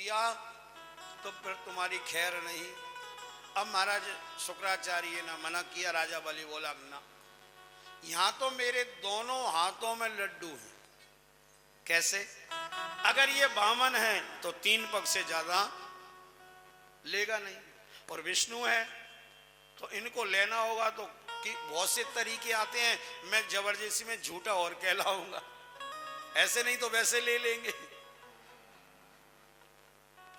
किया तो फिर तुम्हारी खैर नहीं। अब महाराज शुक्राचार्य ने मना किया, राजा बलि बोला ना, यहां तो मेरे दोनों हाथों में लड्डू हैं। कैसे? अगर ये बामन है तो 3 पग से ज्यादा लेगा नहीं, और विष्णु है तो इनको लेना होगा तो कि बहुत से तरीके आते हैं, मैं जबरदस्ती में झूठा और कहलाऊंगा, ऐसे नहीं तो वैसे ले लेंगे।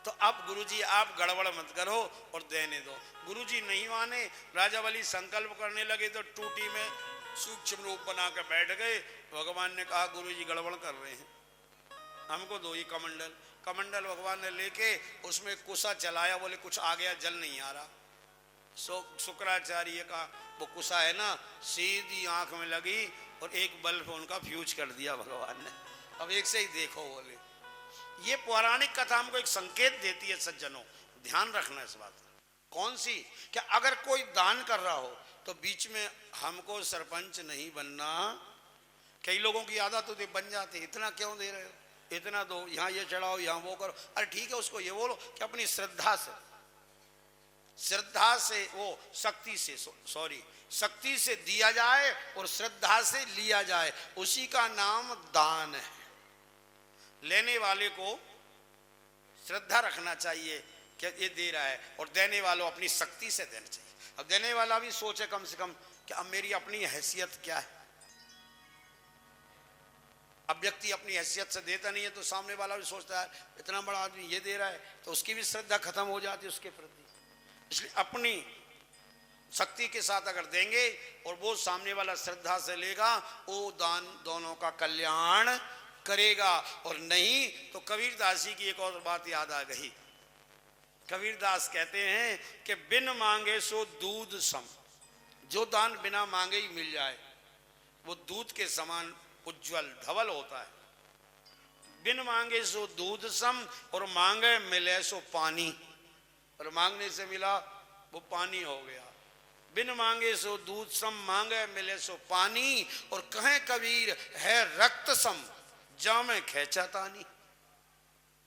तो अब गुरुजी आप गड़बड़ मत करो और देने दो। गुरुजी नहीं माने, राजा बलि संकल्प करने लगे तो टूटी में सूक्ष्म रूप बना कर बैठ गए। भगवान ने कहा गुरुजी गड़बड़ कर रहे हैं, हमको दो ये कमंडल। कमंडल भगवान ने लेके उसमें कुसा चलाया, बोले कुछ आ गया, जल नहीं आ रहा। शुक्राचार्य का वो कुसा है ना, सीधी आंख में लगी और एक बल्ब उनका फ्यूज कर दिया भगवान ने। अब एक से ही देखो बोले। ये पौराणिक कथा हमको एक संकेत देती है सज्जनों, ध्यान रखना इस बात। कौन सी? क्या अगर कोई दान कर रहा हो तो बीच में हमको सरपंच नहीं बनना। कई लोगों की आदत तो बन जाती, इतना क्यों दे रहे हो, इतना दो, यहाँ ये चढ़ाओ, यहाँ वो करो। अरे ठीक है, उसको ये बोलो कि अपनी श्रद्धा से वो शक्ति से दिया जाए और श्रद्धा से लिया जाए, उसी का नाम दान है। लेने वाले को श्रद्धा रखना चाहिए कि ये दे रहा है, और देने वालों अपनी शक्ति से देना चाहिए। अब देने वाला भी सोचे कम से कम कि अब मेरी अपनी हैसियत क्या है। अब व्यक्ति अपनी हैसियत से देता नहीं है तो सामने वाला भी सोचता है इतना बड़ा आदमी ये दे रहा है, तो उसकी भी श्रद्धा खत्म हो जाती है उसके प्रति। इसलिए अपनी शक्ति के साथ अगर देंगे और वो सामने वाला श्रद्धा से लेगा, वो दान दोनों का कल्याण करेगा। और नहीं तो कबीरदास जी की एक और बात याद आ गई। कबीरदास कहते हैं कि बिन मांगे सो दूध सम, जो दान बिना मांगे ही मिल जाए वो दूध के समान उज्जवल धवल होता है। बिन मांगे सो दूध सम, और मांगे मिले सो पानी, और मांगने से मिला वो पानी हो गया। बिन मांगे सो दूध सम, मांगे मिले सो पानी, और कहें कबीर है रक्त सम, जामे खेचा तानी।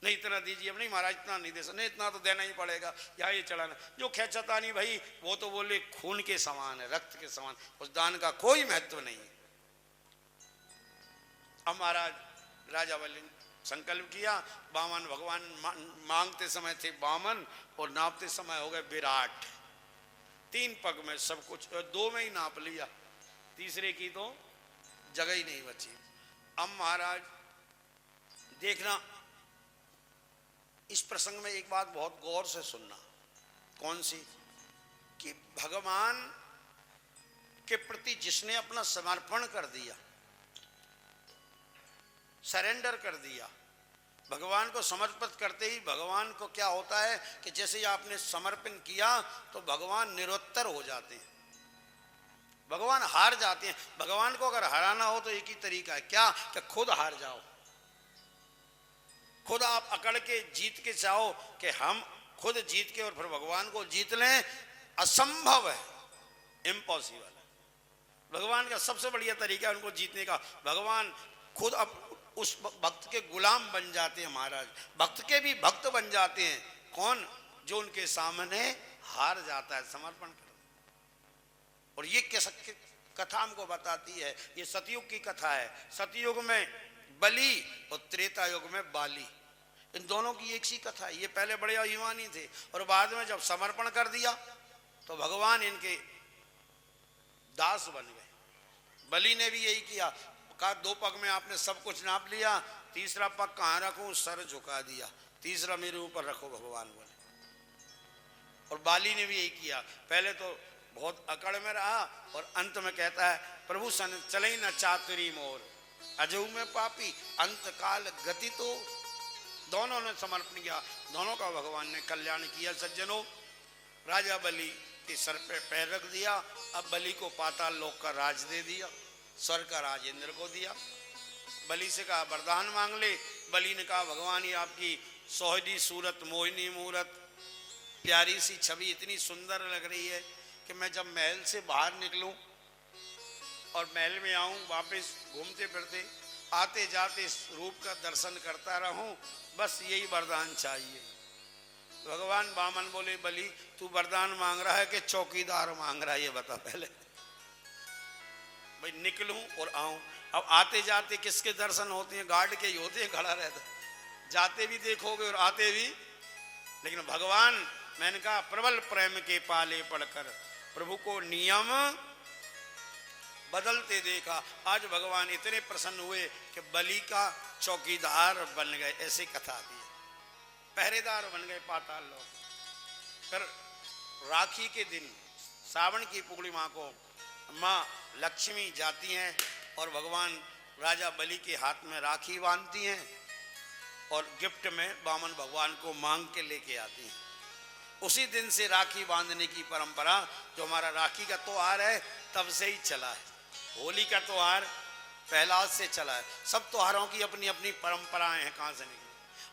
नहीं इतना दीजिए, अब नहीं महाराज इतना नहीं दे सकते, नहीं इतना तो देना ही पड़ेगा, या ये चढ़ाना। जो खेचा तानी भाई वो तो बोले खून के समान है, रक्त के समान, उस दान का कोई महत्व नहीं है। अब महाराज राजा बलि संकल्प किया, बामन भगवान मांगते समय थे बामन और नापते समय हो गए विराट। 3 पग में सब कुछ, 2 में ही नाप लिया, तीसरे की तो जगह ही नहीं बची। अब महाराज देखना, इस प्रसंग में एक बात बहुत गौर से सुनना। कौन सी? कि भगवान के प्रति जिसने अपना समर्पण कर दिया, सरेंडर कर दिया, भगवान को समर्पित करते ही भगवान को क्या होता है कि जैसे ही आपने समर्पण किया तो भगवान निरुत्तर हो जाते हैं, भगवान हार जाते हैं। भगवान को अगर हराना हो तो एक ही तरीका है, क्या? कि खुद हार जाओ, खुद आप अकड़ के जीत के चाहो कि हम खुद जीत के और फिर भगवान को जीत लें, असंभव है, इम्पॉसिबल है। भगवान का सबसे बढ़िया तरीका है उनको जीतने का, भगवान खुद अब उस भक्त के गुलाम बन जाते हैं महाराज, भक्त के भी भक्त बन जाते हैं। कौन? जो उनके सामने हार जाता है समर्पण कर। और ये कथा हमको बताती है, ये सतयुग की कथा है। सतयुग में बलि और त्रेता युग में बाली, इन दोनों की एक सी कथा है। ये पहले बड़े अभिमानी थे और बाद में जब समर्पण कर दिया तो भगवान इनके दास बन गए। बलि ने भी यही किया, कहा 2 पग में आपने सब कुछ नाप लिया, तीसरा पग कहाँ रखूं? सर झुका दिया, तीसरा मेरे ऊपर रखो भगवान बोले। और बाली ने भी यही किया, पहले तो बहुत अकड़ में रहा और अंत में कहता है प्रभु सन चले न चातुरी मोर, अजू में पापी अंत काल गति। तो दोनों ने समर्पण किया, दोनों का भगवान ने कल्याण किया। सज्जनों, राजा बलि के सर पे पैर रख दिया। अब बलि को पाताल लोक का राज दे दिया, स्वर्ग का राज इंद्र को दिया। बलि से कहा वरदान मांग ले। बलि ने कहा भगवान ये आपकी सोहनी सूरत, मोहिनी मूरत, प्यारी सी छवि इतनी सुंदर लग रही है कि मैं जब महल से बाहर निकलूं और महल में आऊं वापस घूमते फिरते आते जाते इस रूप का दर्शन करता रहूं, बस यही वरदान चाहिए। भगवान वामन बोले, बलि तू वरदान मांग रहा है कि चौकीदार मांग रहा है, ये बता पहले। भाई निकलूं और आऊं। अब आते जाते किसके दर्शन होते हैं? गार्ड के ही होते हैं, खड़ा रहता, जाते भी देखोगे और आते भी। लेकिन भगवान, मैंने कहा प्रबल प्रेम के पाले पड़कर प्रभु को नियम बदलते देखा। आज भगवान इतने प्रसन्न हुए कि बलि का चौकीदार बन गए, ऐसी कथा दी है। पहरेदार बन गए पाताल लोग। फिर राखी के दिन, सावन की पूर्णिमा को माँ लक्ष्मी जाती हैं और भगवान राजा बलि के हाथ में राखी बांधती हैं और गिफ्ट में वामन भगवान को मांग के लेके आती हैं। उसी दिन से राखी बांधने की परंपरा, जो हमारा राखी का त्योहार है, तब से ही चला है। होली का त्योहार पहला से चला है। सब त्योहारों की अपनी अपनी परंपराएं हैं, कहाँ से निकली।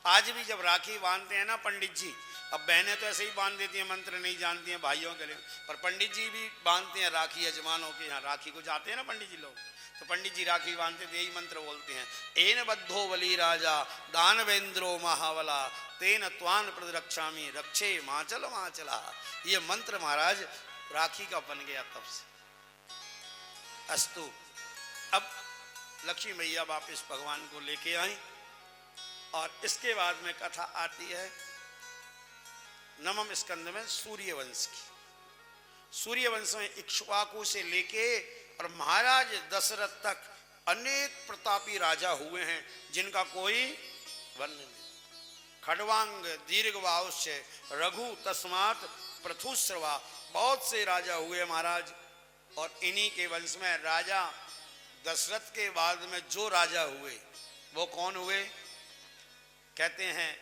आज भी जब राखी बांधते हैं ना पंडित जी, अब बहनें तो ऐसे ही बांध देती हैं, मंत्र नहीं जानती हैं भाइयों के लिए, पर पंडित जी भी बांधते हैं राखी यजमानों के यहाँ। राखी को जाते हैं ना पंडित जी लोग, तो पंडित जी राखी बांधते थे, यही मंत्र बोलते हैं, एन बद्धो बलि राजा दानवेंद्रो महावला तेन त्वान प्रतिरक्षामि रक्षे माचल माचला। ये मंत्र महाराज राखी का बन गया तब से। अस्तु, अब लक्ष्मी मैया वापिस भगवान को लेके आई और इसके बाद में कथा आती है नवम स्कंद में सूर्यवंश की। सूर्यवंश में इक्ष्वाकु से लेके और महाराज दशरथ तक अनेक प्रतापी राजा हुए हैं, जिनका कोई वर्णन नहीं। खड्वांग दीर्घबाहुष्य रघु तस्मात् पृथुश्रवा, बहुत से राजा हुए महाराज। और इन्हीं के वंश में राजा दशरथ के बाद में जो राजा हुए वो कौन हुए? कहते हैं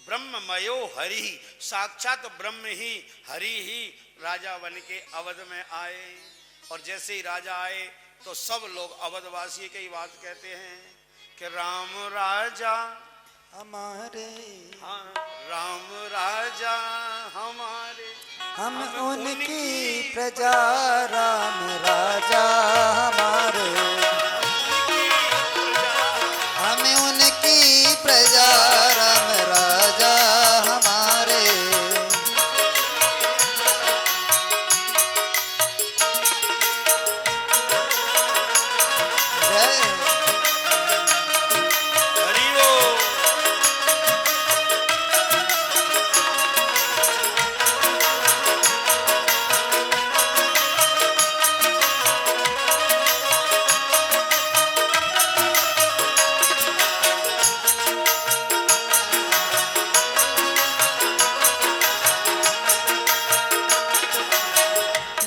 ब्रह्ममयो हरि, साक्षात ब्रह्म ही हरि ही राजा बन के अवध में आए। और जैसे ही राजा आए तो सब लोग अवधवासी की बात कहते हैं कि राम राजा हमारे, हाँ राम राजा हमारे, हम उनकी प्रजा, राम राजा हमारे, हम उनकी प्रजा, राम राजा हमारे।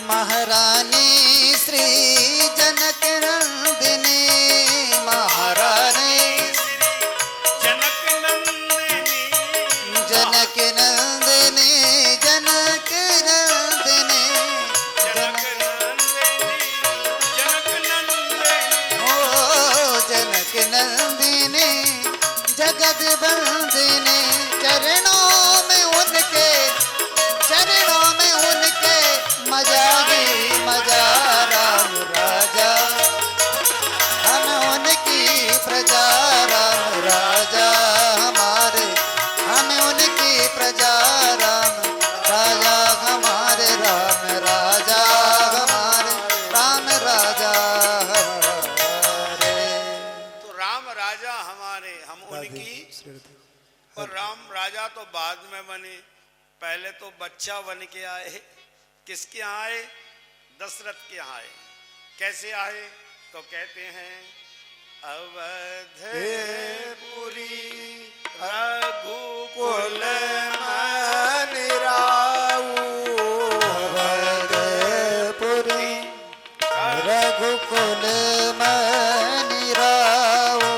महारानी श्री जनक नंदिनी, महारानी जनक नंदिनी, जनक नंदिनी, जनक नंदिनी, जनक नंदिनी, जनक नंदिनी, ओ जनक नंदिनी, जगत बंदिनी। चरणों में उनके, चरणों में उनके मजा ही मजा, राम राजा हम उनकी प्रजा, राम राजा हमारे, हम उनकी प्रजा, राम राजा हमारे, राम राजा हमारे, राम राजा हमारे। तो राम राजा हमारे, हम उनकी। और राम राजा तो बाद में बने, पहले तो बच्चा बन के आए। किसके यहाँ आए? दशरथ के यहाँ आए। कैसे आए? तो कहते हैं अवधपुरी रघुकुल अवधपुरी रघुकुल मनि राऊ,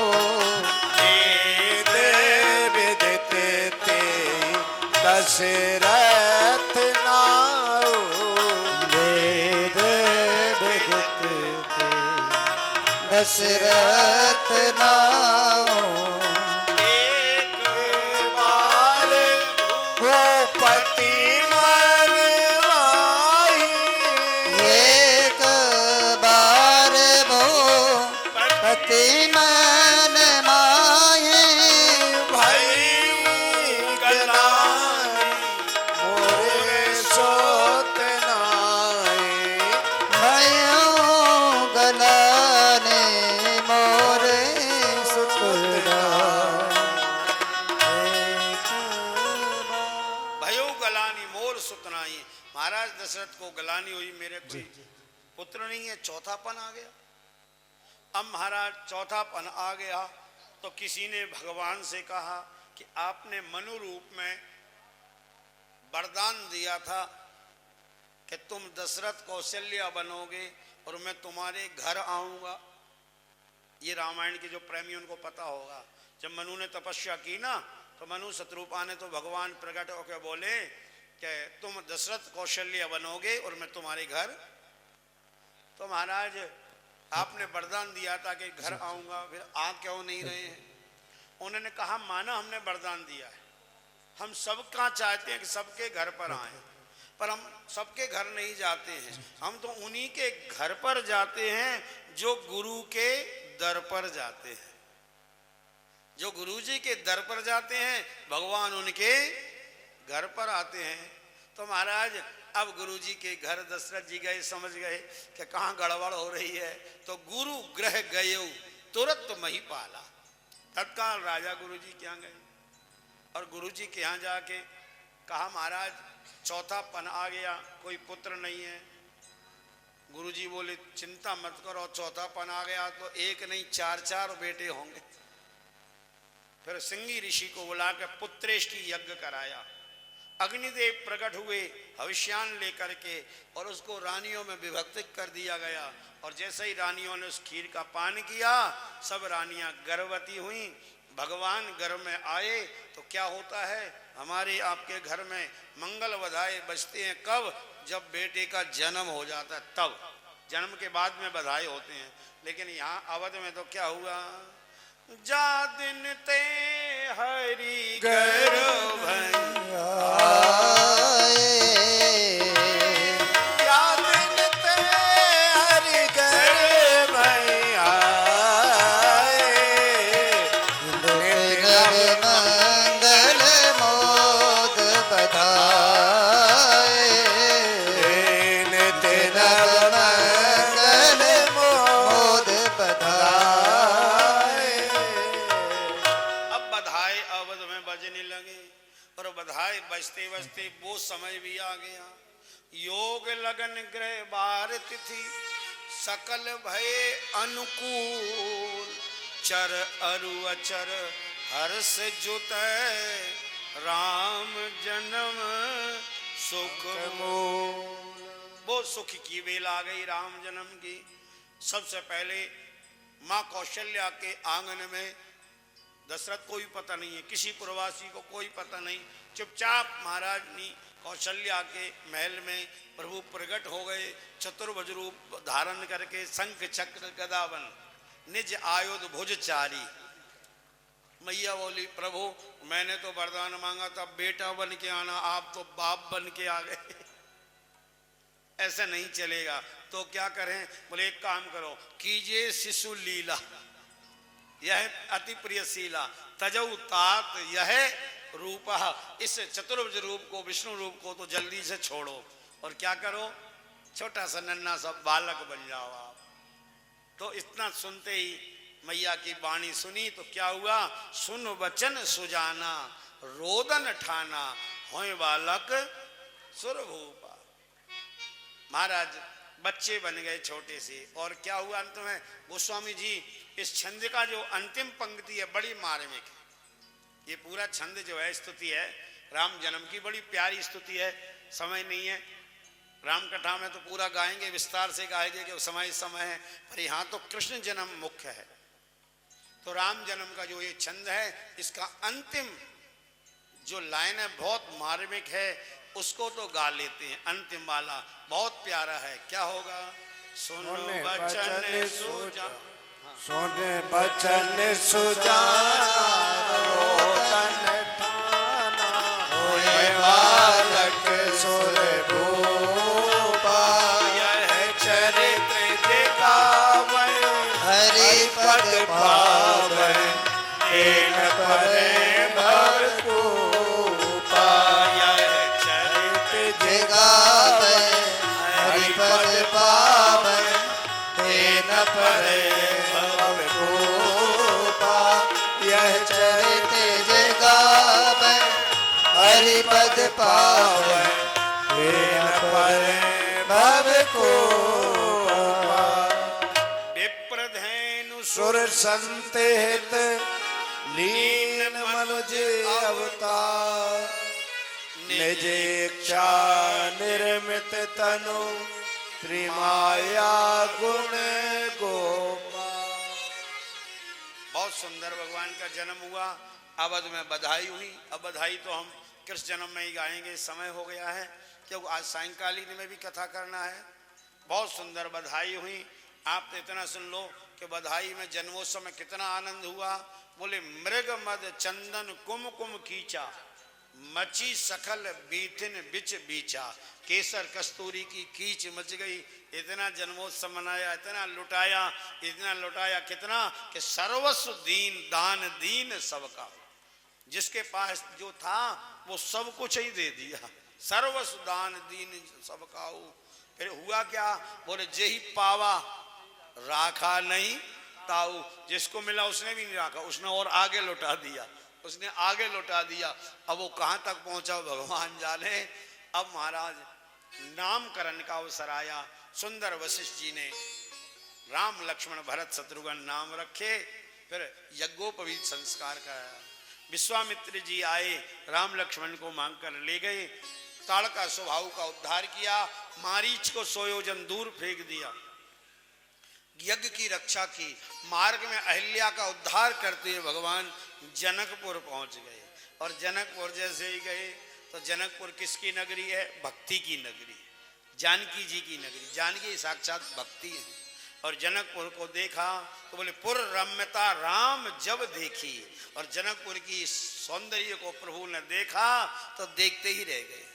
विदित ते दशरथ नाऊ, वेद विदित ते दशरथ नाऊ। एक बार भूपति मरवाई, एक बार भूपति मरवाई, गलानी मोरे सोत नाई भयो गलाने मोरे सुतरा भयो गलानी मोर सुतनाई। महाराज दशरथ को गलानी हुई, मेरे कोई पुत्र नहीं है, चौथापन आ गया। अब महाराज चौथापन आ गया तो किसी ने भगवान से कहा कि आपने मनु रूप में वरदान दिया था कि तुम दशरथ कौशल्या बनोगे और मैं तुम्हारे घर आऊंगा। ये रामायण के जो प्रेमी उनको पता होगा, जब मनु ने तपस्या की ना तो मनु शत्रुपा ने तो भगवान प्रकट होकर बोले कि तुम दशरथ कौशल्या बनोगे और मैं तुम्हारे घर। तो महाराज आपने वरदान दिया था कि घर आऊंगा, फिर आ क्यों नहीं रहे हैं? उन्होंने कहा माना हमने वरदान दिया है, हम सबका चाहते हैं कि सबके घर पर आए, पर हम सबके घर नहीं जाते हैं, हम तो उन्हीं के घर पर जाते हैं जो गुरु के दर पर जाते हैं। जो गुरु जी के दर पर जाते हैं भगवान उनके घर पर आते हैं। तो महाराज अब गुरु जी के घर दशरथ जी गए, समझ गए कि कहाँ गड़बड़ हो रही है, तो गुरु ग्रह गए तुरंत महिपाला। तत्काल राजा गुरु जी के यहाँ गए और गुरु जी के यहाँ जाके कहा महाराज चौथापन आ गया, कोई पुत्र नहीं है। गुरु जी बोले चिंता मत करो, चौथापन आ गया तो एक नहीं चार चार बेटे होंगे। फिर सिंगी ऋषि को बुला के पुत्रेश की यज्ञ कराया। अग्निदेव प्रकट हुए भविष्यान लेकर के और उसको रानियों में विभक्त कर दिया गया। और जैसे ही रानियों ने उस खीर का पान किया सब रानियां गर्भवती हुई। भगवान गर्भ में आए तो क्या होता है, हमारे आपके घर में मंगल बधाई बजते हैं कब, जब बेटे का जन्म हो जाता है तब, जन्म के बाद में बधाई होते हैं। लेकिन यहाँ अवध में तो क्या हुआ, जा दिन ते हरि गर्भ बजते बजते वो समय भी आ गया। योग लगन ग्रह बार तिथि सकल भय अनुकूल, चर अरु अचर हर्ष जुत राम जन्म सुख मूल। वो सुख की बेल आ गई राम जन्म की। सबसे पहले माँ कौशल्या के आंगन में दशरथ को भी पता नहीं है, किसी प्रवासी को कोई पता नहीं, चुपचाप महाराजनी कौशल्या के महल में प्रभु प्रकट हो गए। चतुर्भुज रूप धारण करके शंख चक्र गदावन निज आयुध भुजचारी। मैया बोली प्रभु मैंने तो वरदान मांगा था बेटा बन के आना, आप तो बाप बन के आ गए, ऐसा नहीं चलेगा। तो क्या करें? बोले एक काम करो, कीजिए शिशु लीला, यह अति प्रिय शीला, तजऊ तात यह रूप। इस चतुर्भुज रूप को, विष्णु रूप को तो जल्दी से छोड़ो और क्या करो, छोटा सा नन्हा सा बालक बन जाओ आप। तो इतना सुनते ही मैया की वाणी सुनी तो क्या हुआ, सुन वचन सुजाना रोदन ठाना होए बालक सुरभूपा। महाराज बच्चे बन गए छोटे से। और क्या हुआ अंत में, गोस्वामी जी इस छंद का जो अंतिम पंक्ति है बड़ी मार्मिक है। ये पूरा छंद जो है स्तुति है, राम जन्म की बड़ी प्यारी स्तुति है। समय नहीं है, राम कथा में तो पूरा गाएंगे, विस्तार से गाएंगे कि समय समय है, पर यहाँ तो कृष्ण जन्म मुख्य है। तो राम जन्म का जो ये छंद है, इसका अंतिम जो लाइन है बहुत मार्मिक है, उसको तो गा लेते हैं। अंतिम वाला बहुत प्यारा है। क्या होगा, सुनो बचन सुजा, सुने बचन सुजाना रोदन ठाना होए बालक सुरभूपा। यह चरित्र दिखावन हरि पद पावन, इन परे भरपूर। हरे भव गोपा यह चरित जे गावे हरि पद पावे लीन परे भव को विप्रधेनु सुर संत हित लीन मनुज अवतार निज इच्छा निर्मित तनु त्रिमाया गुण गोपाल। बहुत सुंदर भगवान का जन्म हुआ, अवध में बधाई हुई। अब बधाई तो हम कृष्ण जन्म में ही गाएंगे, समय हो गया है क्योंकि आज सायंकालीन में भी कथा करना है। बहुत सुंदर बधाई हुई। आप तो इतना सुन लो कि बधाई में जन्मोत्सव में कितना आनंद हुआ। बोले मृग मद चंदन कुमकुम कीचा मची सकल बीथिन बिच बीचा, केसर कस्तूरी की कीच मच गई। इतना जन्मोत्सव मनाया, इतना लुटाया कितना कि सर्वस्व दीन दान दीन सबका। जिसके पास जो था वो सब कुछ ही दे दिया, सर्वस्व दान दीन सबका। फिर हुआ क्या? बोले जेही पावा राखा नहीं ताऊ। जिसको मिला उसने भी नहीं रखा, उसने और आगे लौटा दिया, उसने आगे लौटा दिया। अब वो कहां तक पहुंचा भगवान जाने। अब महाराज नामकरण का अवसर आया। सुंदर वशिष्ठ जी ने राम लक्ष्मण भरत शत्रुघ्न नाम रखे। फिर यज्ञोपवीत संस्कार कराया। विश्वामित्र जी आए, राम लक्ष्मण को मांग कर ले गए। ताड़का स्वभाव का उद्धार किया, मारीच को 100 योजन दूर फेंक दिया, यज्ञ की रक्षा की। मार्ग में अहिल्या का उद्धार करते हुए भगवान जनकपुर पहुंच गए। और जनकपुर जैसे ही गए तो जनकपुर किसकी नगरी है? भक्ति की नगरी, जानकी जी की नगरी। जानकी साक्षात भक्ति है। और जनकपुर को देखा तो बोले पुर रम्यता राम जब देखी। और जनकपुर की सौंदर्य को प्रभु ने देखा तो देखते ही रह गए।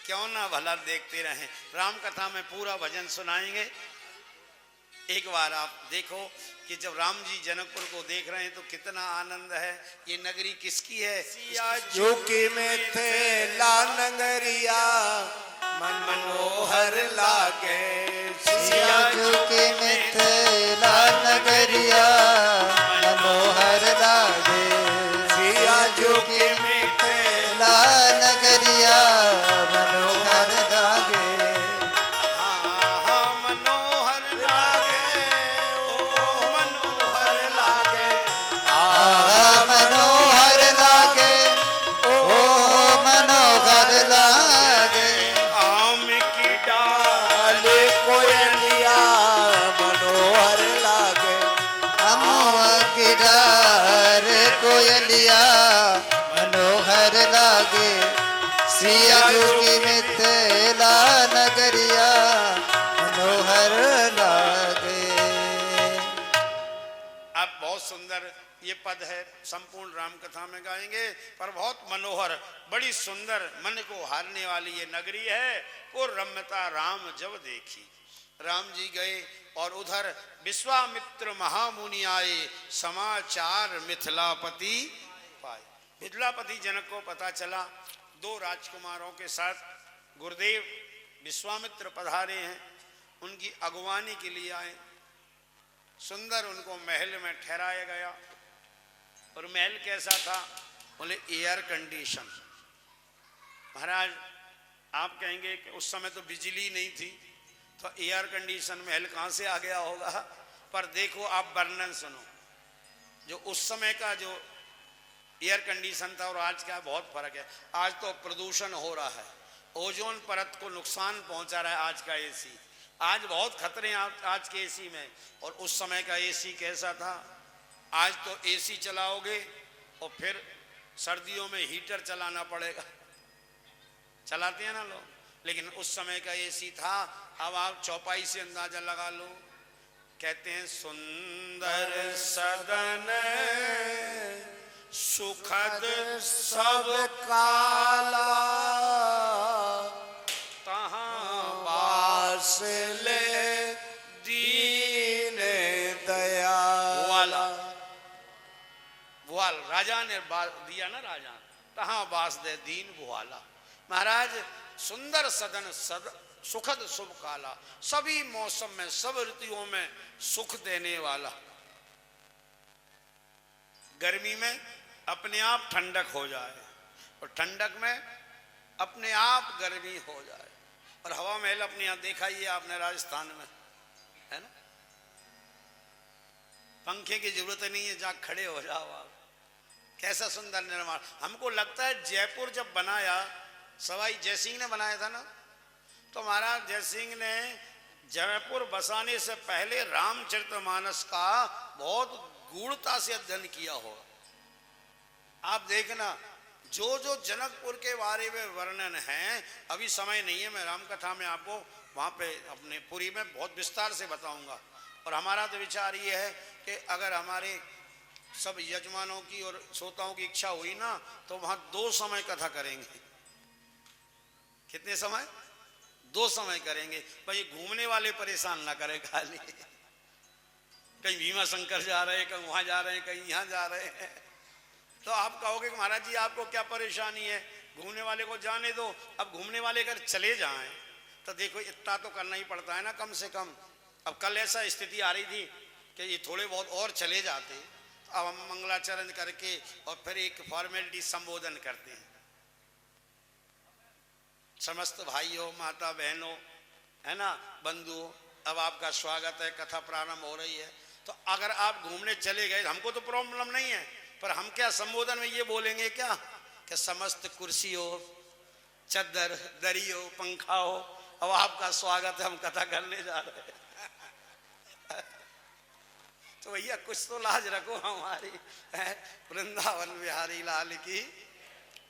क्यों ना भला देखते रहें। राम कथा में पूरा भजन सुनाएंगे। एक बार आप देखो कि जब राम जी जनकपुर को देख रहे हैं तो कितना आनंद है। ये नगरी किसकी है? जो कि में थे ला नगरिया मन मनोहर लागे। सिया जो के मिथिला नगरिया मनोहर लागे। सिया जो कि में थे ला नगरिया मनोहर लागे। मनोहर लागे, ओ मनोहर लागे। मनोहर लागे, ओ मनोहर लागे। आम की डाल कोयलिया मनोहर लागे। अमुआ की डार कोयलिया मनोहर लागे। सिया की मिथिला नगरिया मनोहर लागे। अब बहुत सुंदर ये पद है, संपूर्ण राम कथा में गाएंगे। पर बहुत मनोहर, बड़ी सुंदर, मन को हारने वाली ये नगरी है। और रम्यता राम जब देखी। राम जी गए और उधर विश्वामित्र महामुनि आए, समाचार मिथिलापति पाए। मिथिलापति जनक को पता चला, 2 राजकुमारों के साथ गुरुदेव विश्वामित्र पधारे हैं, उनकी अगवानी के लिए आए। सुंदर उनको महल में ठहराया गया। और महल कैसा था? बोले एयर कंडीशन। महाराज आप कहेंगे कि उस समय तो बिजली नहीं थी तो एयर कंडीशन महल कहां से आ गया होगा। पर देखो आप वर्णन सुनो, जो उस समय का जो एयर कंडीशन था और आज का बहुत फर्क है। आज तो प्रदूषण हो रहा है, ओजोन परत को नुकसान पहुंचा रहा है आज का एसी। आज बहुत खतरे आज के एसी में। और उस समय का एसी कैसा था? आज तो एसी चलाओगे और फिर सर्दियों में हीटर चलाना पड़ेगा। चलाते हैं ना लोग, लेकिन उस समय का एसी था। अब आप चौपाई से अंदाजा लगा लो। कहते हैं सुंदर सदन सुखद सब काला तहाँ बास ले दीन दया वाला। भुआल राजा ने दिया ना, राजा तहाँ बास दे दीन भुआला। महाराज सुंदर सदन सुखद शुभ काला, सभी मौसम में सब ऋतुओं में सुख देने वाला। गर्मी में अपने आप ठंडक हो जाए और ठंडक में अपने आप गर्मी हो जाए। और हवा महल अपने यहाँ देखा ही है आपने राजस्थान में, है ना, पंखे की जरूरत नहीं है, जहाँ खड़े हो जाओ आप। कैसा सुंदर निर्माण। हमको लगता है जयपुर जब बनाया, सवाई जयसिंह ने बनाया था ना, तो महाराज जयसिंह ने जयपुर बसाने से पहले रामचरितमानस का बहुत गूढ़ता से अध्ययन किया होगा। आप देखना, जो जो जनकपुर के बारे में वर्णन है, अभी समय नहीं है, मैं रामकथा में आपको वहाँ पे अपने पुरी में बहुत विस्तार से बताऊंगा। और हमारा तो विचार ये है कि अगर हमारे सब यजमानों की और श्रोताओं की इच्छा हुई ना, तो वहाँ 2 समय कथा करेंगे। कितने समय? 2 समय करेंगे। भाई घूमने वाले परेशान ना करें खाली, कहीं भीमा शंकर जा रहे हैं, कहीं वहाँ जा रहे हैं, कहीं यहाँ जा रहे हैं, तो आप कहोगे कि महाराज जी आपको क्या परेशानी है, घूमने वाले को जाने दो। अब घूमने वाले अगर चले जाएं तो देखो इतना तो करना ही पड़ता है ना कम से कम। अब कल ऐसा स्थिति आ रही थी कि ये थोड़े बहुत और चले जाते, अब हम मंगलाचरण करके और फिर एक फॉर्मेलिटी संबोधन करते हैं। समस्त भाइयों, माता बहनों, है ना, बंधुओं, अब आपका स्वागत है, कथा प्रारंभ हो रही है। तो अगर आप घूमने चले गए, हमको तो प्रॉब्लम नहीं है, पर हम क्या संबोधन में ये बोलेंगे क्या कि समस्त कुर्सी हो, चद्दर दरी हो, पंखा हो, अब आपका स्वागत है, हम कथा करने जा रहे हैं। तो भैया कुछ तो लाज रखो हमारी, वृंदावन बिहारी लाल की।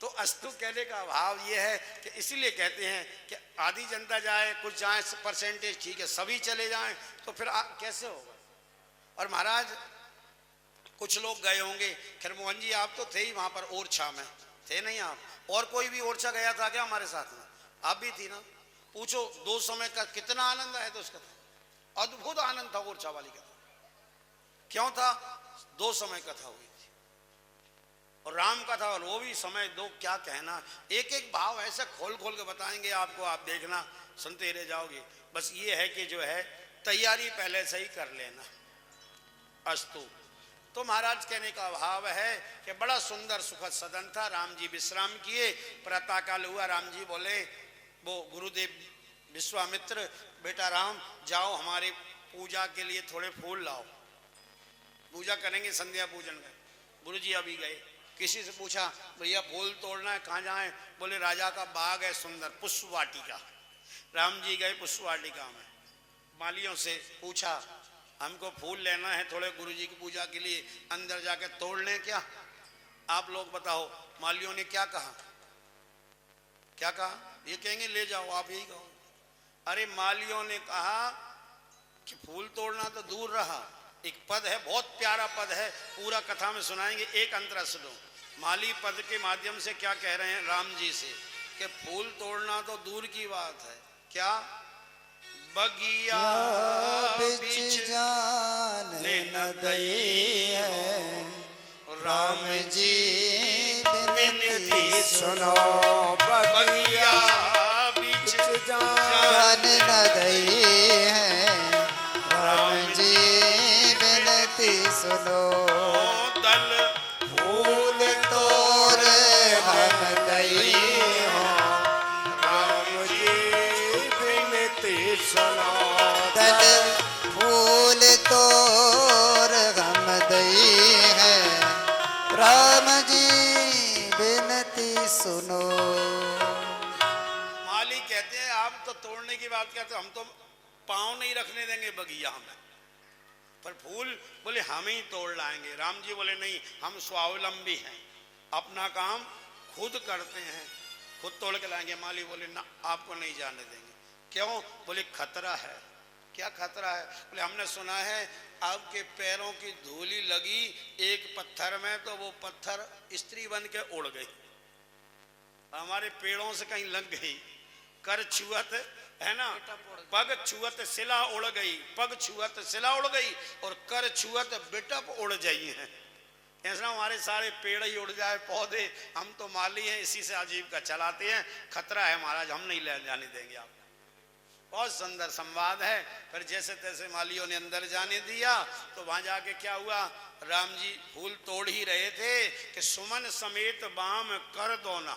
तो अस्तु कहने का भाव ये है कि इसीलिए कहते हैं कि आधी जनता जाए, कुछ जाए परसेंटेज ठीक है, सभी चले जाएं तो फिर कैसे होगा। और महाराज कुछ लोग गए होंगे, खैर मोहन जी आप तो थे ही वहां पर, ओरछा में थे नहीं आप? और कोई भी ओरछा गया था क्या हमारे साथ में? आप भी थी ना? पूछो 2 समय का कितना आनंद आया था उसका, अद्भुत आनंद था ओरछा वाली कथा। क्यों था? 2 समय कथा हुई थी और राम कथा, और वो भी समय 2, क्या कहना। एक एक भाव ऐसे खोल खोल के बताएंगे आपको, आप देखना, सुनते रह जाओगे। बस ये है कि जो है तैयारी पहले से ही कर लेना। अस्तु। तो महाराज कहने का भाव है कि बड़ा सुंदर सुखद सदन था, राम जी विश्राम किए, प्रातःकाल हुआ, राम जी बोले, वो गुरुदेव विश्वामित्र, बेटा राम जाओ हमारे पूजा के लिए थोड़े फूल लाओ, पूजा करेंगे संध्या पूजन में। गुरु जी अभी गए, किसी से पूछा भैया फूल तोड़ना है, कहाँ जाएं? बोले राजा का बाग है सुंदर, पुष्प वाटिका। राम जी गए पुष्प वाटिका में, मालियों से पूछा हमको फूल लेना है थोड़े गुरु जी की पूजा के लिए, अंदर जाके तोड़ लें क्या? आप लोग बताओ मालियों ने क्या कहा? क्या कहा? ये कहेंगे ले जाओ, आप यही कहो। अरे मालियों ने कहा कि फूल तोड़ना तो दूर रहा, एक पद है, बहुत प्यारा पद है, पूरा कथा में सुनाएंगे, एक अंतरा सुनो। माली पद के माध्यम से क्या कह रहे हैं राम जी से कि फूल तोड़ना तो दूर की बात है, क्या बगिया बिच जान न दई है, राम जी विनती सुनो, बगिया बीच जान न दई है, राम जी विनती सुनो। दल फूल तोड़ हम दई हो, राम जी विनती सुनो। दल फूल तोड़ हम दई है, राम जी विनती सुनो। माली कहते हैं आप तो तोड़ने की बात कहते हो, हम तो पाँव नहीं रखने देंगे बगिया में, पर फूल बोले हम ही तोड़ लाएंगे। राम जी बोले नहीं, हम स्वावलंबी हैं, अपना काम खुद करते हैं, खुद तोड़ के लाएंगे। माली बोले ना, आपको नहीं जाने देंगे। क्यों? बोले खतरा है। क्या खतरा है? बोले हमने सुना है आपके पैरों की धूली लगी एक पत्थर में तो वो पत्थर स्त्री बन के उड़ गई, हमारे पेड़ों से कहीं लग गई, कर छुअत है ना, पग छुअत शिला उड़ गई, पग छुअत शिला उड़ गई और कर छुअत बिटप उड़ जाई है। ऐसा हमारे सारे पेड़ ही उड़ जाए, पौधे, हम तो माली हैं, इसी से आजीविका चलाते हैं। खतरा है महाराज, हम नहीं ले जाने देंगे आप। बहुत सुंदर संवाद है। फिर जैसे तैसे मालियों ने अंदर जाने दिया तो वहां जाके क्या हुआ, राम जी फूल तोड़ ही रहे थे कि सुमन समेत बाम कर दोना,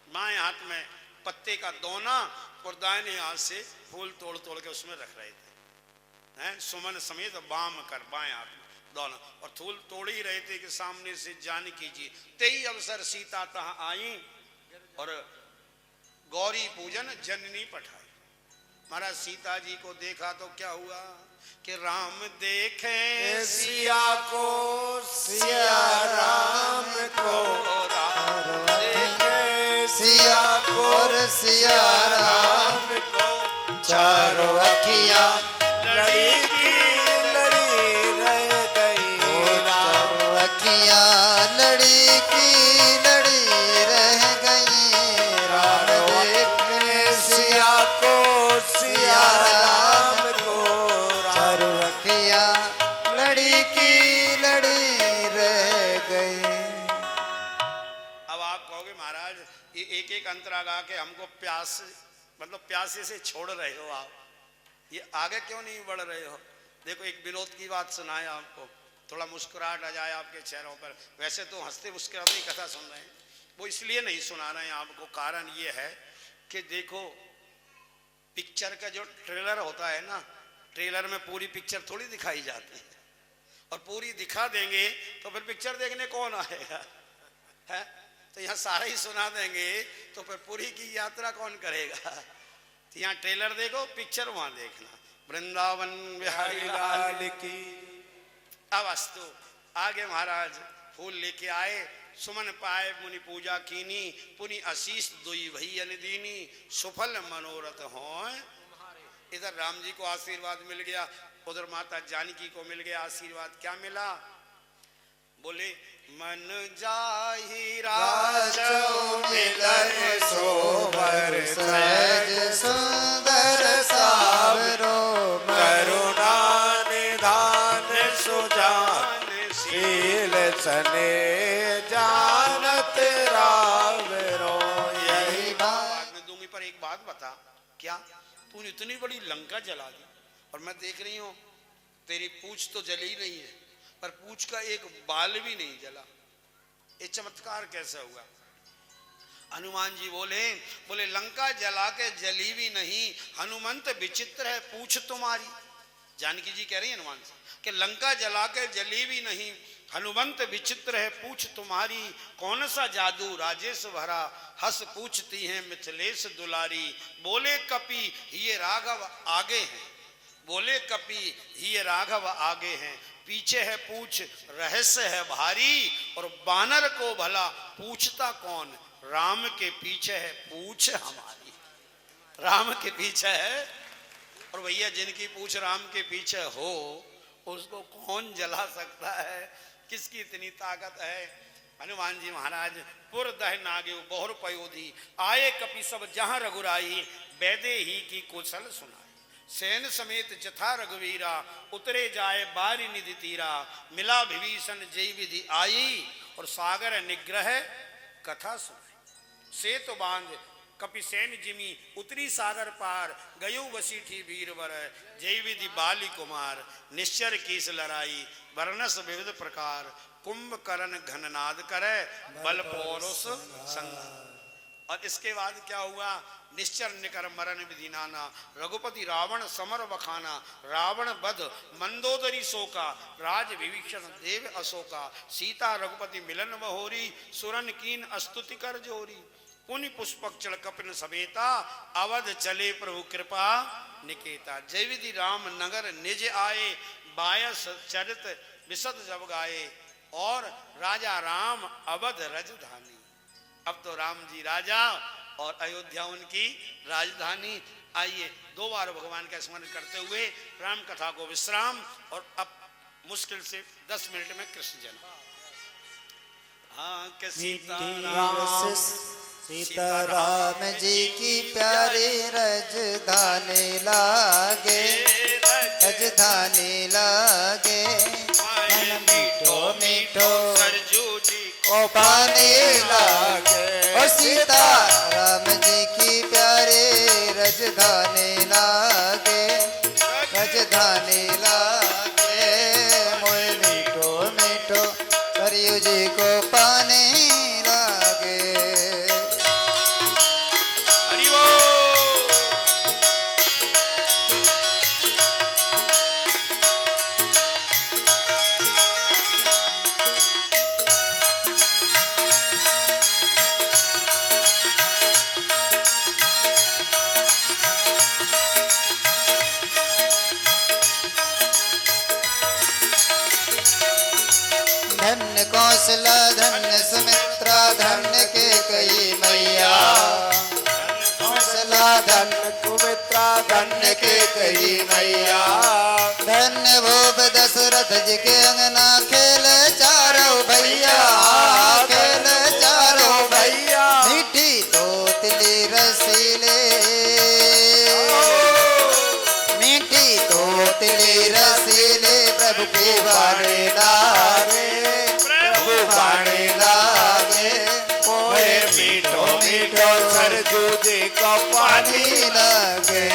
बाएं हाथ में पत्ते का दोना और दाहिने हाथ से फूल तोड़ तोड़ के उसमें रख रहे थे, हैं सुमन समेत बाम कर, बाएं हाथ में दोना, और फूल तोड़ ही रहे थे कि सामने से जानकी जी तेई अवसर सीता तहाँ आई और गौरी पूजन जननी पठाई। महाराज सीता जी को देखा तो क्या हुआ कि राम देखे सिया को, सिया राम को, राम देखे सिया को, और सिया राम को, चारों अखियां लड़ी की लड़ी रह गई राम, चारों अखियां लड़ी की लड़ी रह गई राम देखने सिया को, सिया राम को, चारों अखियां लड़ी की लड़ी रह गई। अब आप कहोगे महाराज ये एक एक अंतरा गा के हमको प्यास मतलब प्यासे से छोड़ रहे हो आप, ये आगे क्यों नहीं बढ़ रहे हो। देखो एक विनोद की बात सुनाए आपको, थोड़ा मुस्कुराहट आ जाए आपके चेहरों पर। वैसे तो हंसते मुस्कुराते ही कथा सुन रहे हैं, वो इसलिए नहीं सुना रहे हैं आपको, कारण ये है कि देखो पिक्चर का जो ट्रेलर होता है ना, ट्रेलर में पूरी पिक्चर थोड़ी दिखाई जाती है, और पूरी दिखा देंगे तो फिर पिक्चर देखने कौन आएगा, है तो यहाँ सारा ही सुना देंगे तो फिर पूरी की यात्रा कौन करेगा। तो यहाँ ट्रेलर देखो, पिक्चर वहां देखना। वृंदावन बिहारी लाल लाल की अब अस्तु आगे महाराज फूल लेके आए, सुमन पाए मुनि पूजा कीनी, पुनि आशीष दुई भई अनदीनी, सुफल मनोरथ होय। इधर राम जी को आशीर्वाद मिल गया, उधर माता जानकी को मिल गया आशीर्वाद। क्या मिला, बोले मन जाहि राजो मिलन सोबर सहज सुंदर सावरो करुणा निधान सुजान शील सने जानत राव रो। यही बात बाद में दूंगी, पर एक बात बता, क्या तूने इतनी बड़ी लंका जला दी और मैं देख रही हूं तेरी पूंछ तो जली नहीं है पर पूंछ का एक बाल भी नहीं जला, ये चमत्कार कैसे हुआ। हनुमान जी बोले लंका जला के जली भी नहीं, हनुमंत विचित्र है पूंछ तुम्हारी। जानकी जी कह रही है हनुमान से कि लंका जला के जली भी नहीं, हनुमंत विचित्र है पूछ तुम्हारी, कौन सा जादू राजेश भरा, हंस पूछती है मिथिलेश दुलारी। बोले कपि ये राघव आगे हैं, बोले कपि ये राघव आगे हैं, पीछे है पूछ रहस्य है भारी, और बानर को भला पूछता कौन, राम के पीछे है पूछ हमारी। राम के पीछे है, और भैया जिनकी पूछ राम के पीछे हो उसको कौन जला सकता है, किसकी इतनी ताकत है। हनुमान जी महाराज पुर दह नागे बहुर पयोधी, आए कपि सब जहां रघुराई, बैदे ही की कुशल सुनाई। सैन समेत जथा रघुवीरा, उतरे जाए बारी निधि तीरा, मिला विभीषण जय विधि आई, और सागर निग्रह कथा सुनाई। सेतु बांध कपि सैन जिमी, उतरी सागर पार, गयो वसीठी वीरवर, जय विधि बाली कुमार, निश्चर कीस लड़ाई, वर्णस विविध प्रकार, कुंभकर्ण घननाद करे, बल पौरुष संग। और इसके बाद क्या हुआ, निश्चर निकर मरण विधि नाना, रघुपति रावण समर बखाना, रावण बध मंदोदरी शोका, राज विभीषण देव अशोका, सीता रघुपति मिलन बहोरी, सुरन कीन अस्तुति कर जोरी, पुनि पुष्पक चढ़ कपिन समेता, अवध चले प्रभु कृपा निकेता। जय विधि राम नगर निज आए, बायस चरित विशद जब गाए, और राजा राम अवध रजधानी। अब तो राम जी राजा और अयोध्या उनकी राजधानी। आइए दो बार भगवान का स्मरण करते हुए राम कथा को विश्राम, और अब मुश्किल से 10 मिनट में कृष्ण जन्म। हाँ के सीताराम जी की प्यारी रजधानी लागे, रजधानी लागे, मन मीठो मीठो सरजू जी ओ पानी लागे। ओ सीताराम जी की प्यारी रजधानी लागे। धन्य सुमित्रा धन्य के कही मैया। धन्य भूप दशरथ जी के अंगना खेल चारों भैया, खेल चारों भैया। मीठी तोतली रसीले, मीठी तोतली रसीले प्रभु के बाणे लागे, प्रभु बाणे लागे। मोहे मीठो मीठो सरजू जी को पानी लागे।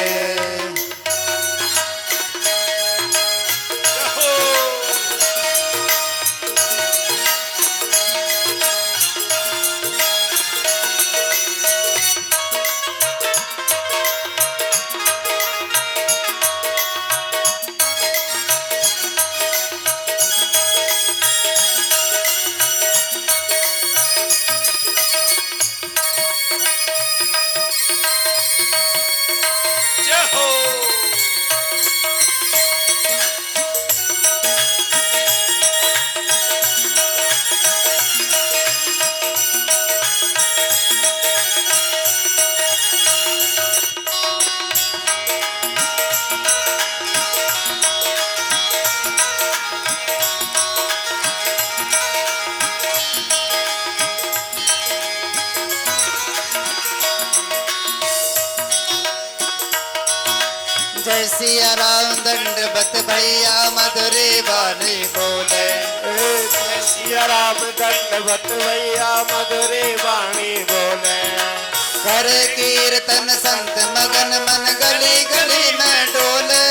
जय सिया राम दंडवत भैया मधुरे वाणी बोले। जय सिया राम दंडवत भैया मधुरे वाणी बोले। कर कीर्तन संत मगन मन गली गली में डोले।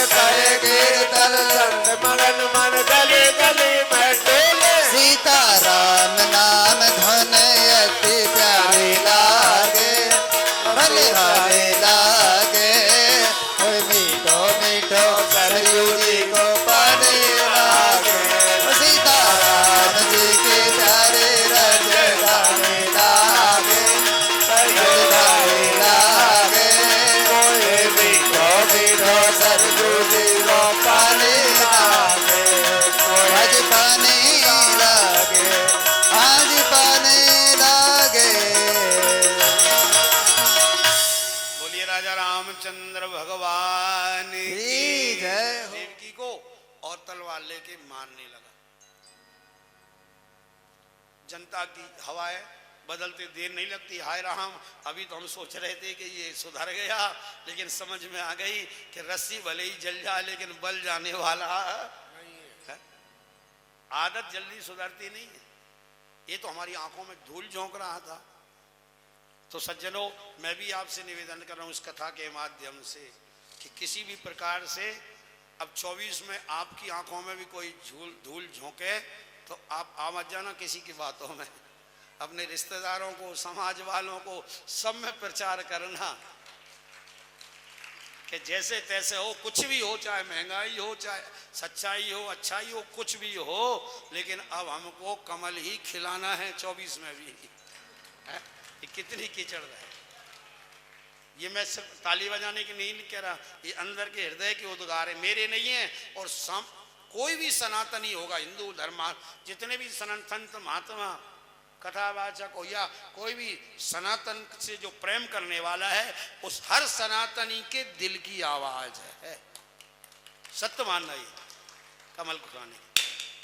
कर कीर्तन संत मगन मन गली गली में डोले। सीता राम नाम धन अति प्यारे लागे, भले भाले लागे। मीठो मीठो सरयू जी को पानी लागे। सीता राम जी के प्यारे रजदाने लागे, रजदाने लागे। मोहे मीठो मीठो सरजू जी को पानी लागे। आज पानी लागे, आज पानी लागे। बोलिए राजा रामचंद्र भगवान की जय हो। देवकी को और तलवार लेके मारने लगा। जनता की हवाएं बदलते देर नहीं लगती। हाय राम, अभी तो हम सोच रहे थे कि ये सुधर गया, लेकिन समझ में आ गई कि रस्सी भले ही जल जाए लेकिन बल जाने वाला है। आदत जल्दी सुधरती नहीं है। ये तो हमारी आंखों में धूल झोंक रहा था। तो सज्जनों, मैं भी आपसे निवेदन कर रहा हूं इस कथा के माध्यम से कि किसी भी प्रकार से अब 24 में आपकी आंखों में भी कोई धूल झोंके तो आप आ मत जाना किसी की बातों में। अपने रिश्तेदारों को, समाज वालों को, सब में प्रचार करना कि जैसे तैसे हो, कुछ भी हो, चाहे महंगाई हो, चाहे सच्चाई हो, अच्छाई हो, कुछ भी हो, लेकिन अब हमको कमल ही खिलाना है 24 में भी। ये कितनी कीचड़ है। ये मैं सिर्फ ताली बजाने की नहीं कह रहा, ये अंदर के हृदय के उद्गार है, मेरे नहीं है। और कोई भी सनातनी होगा, हिंदू धर्म, जितने भी सनातन महात्मा कथावाचक हो या कोई भी सनातन से जो प्रेम करने वाला है, उस हर सनातनी के दिल की आवाज है। सत्य मानना ये कमल खुराने की